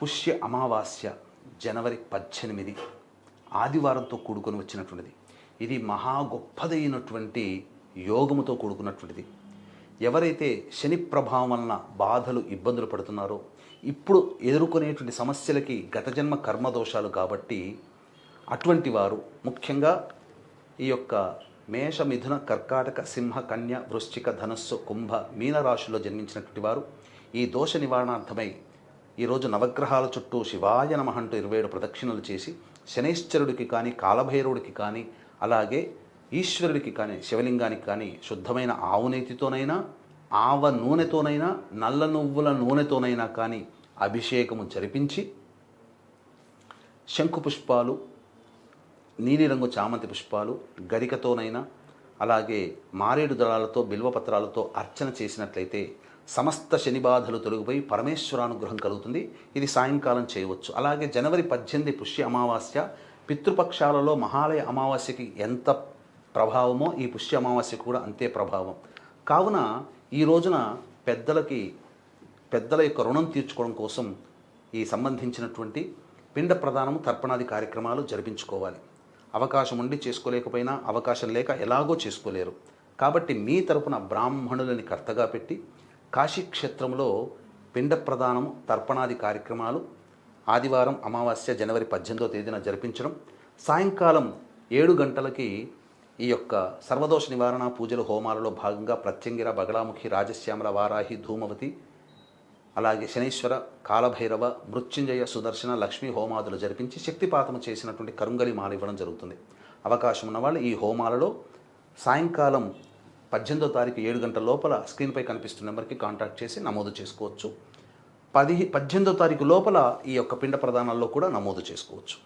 పుష్య అమావాస్య జనవరి 18 ఆదివారంతో కూడుకొని వచ్చినటువంటిది. ఇది మహా గొప్పదైనటువంటి యోగముతో కూడుకున్నటువంటిది. ఎవరైతే శని ప్రభావం వలన బాధలు ఇబ్బందులు పడుతున్నారో, ఇప్పుడు ఎదుర్కొనేటువంటి సమస్యలకి గత జన్మ కర్మదోషాలు కాబట్టి అటువంటి వారు ముఖ్యంగా ఈ యొక్క మేష, మిథున, కర్కాటక, సింహ, కన్య, వృశ్చిక, ధనస్సు, కుంభ, మీన రాశుల్లో జన్మించినటువంటి వారు ఈ దోష నివారణార్థమై ఈరోజు నవగ్రహాల చుట్టూ శివాయ నమః అంటూ 27 ప్రదక్షిణలు చేసి శనైశ్చరుడికి కానీ, కాలభైరవుడికి కానీ, అలాగే ఈశ్వరుడికి కానీ, శివలింగానికి కానీ శుద్ధమైన ఆవు నేతితోనైనా, ఆవ నూనెతోనైనా, నల్ల నువ్వుల నూనెతోనైనా కానీ అభిషేకము జరిపించి శంకు పుష్పాలు, నీలిరంగు చామంతి పుష్పాలు, గరికతోనైనా అలాగే మారేడు దళాలతో, బిల్వపత్రాలతో అర్చన చేసినట్లయితే సమస్త శని బాధలు తొలగిపోయి పరమేశ్వరానుగ్రహం కలుగుతుంది. ఇది సాయంకాలం చేయవచ్చు. అలాగే జనవరి 18 పుష్య అమావాస్య పితృపక్షాలలో మహాలయ అమావాస్యకి ఎంత ప్రభావమో ఈ పుష్య అమావాస్యకు కూడా అంతే ప్రభావం. కావున ఈ రోజున పెద్దల యొక్క రుణం తీర్చుకోవడం కోసం ఈ సంబంధించినటువంటి పిండ ప్రదానము, తర్పణాది కార్యక్రమాలు జరిపించుకోవాలి. అవకాశం ఉండి చేసుకోలేకపోయినా, అవకాశం లేక ఎలాగో చేసుకోలేరు. కాబట్టి మీ తరపున బ్రాహ్మణులని కర్తగా పెట్టి కాశీక్షేత్రంలో పిండ ప్రదానము, తర్పణాది కార్యక్రమాలు ఆదివారం అమావాస్య జనవరి 18వ తేదీన జరిపించడం, సాయంకాలం 7 గంటలకి ఈ యొక్క సర్వదోష నివారణ పూజలు, హోమాలలో భాగంగా ప్రత్యంగిర, బగలాముఖి, రాజశ్యామల, వారాహి, ధూమవతి, అలాగే శనీశ్వర, కాలభైరవ, మృత్యుంజయ, సుదర్శన, లక్ష్మీ హోమాదులు జరిపించి శక్తిపాతము చేసినటువంటి కరుంగలి మాల ఇవ్వడం జరుగుతుంది. అవకాశం ఉన్నవాళ్ళు ఈ హోమాలలో సాయంకాలం 18వ తారీఖు 7 గంటల లోపల స్క్రీన్పై కనిపిస్తున్న నెంబర్కి కాంటాక్ట్ చేసి నమోదు చేసుకోవచ్చు. 18వ తారీఖు లోపల ఈ యొక్క పిండ ప్రదానాల్లో కూడా నమోదు చేసుకోవచ్చు.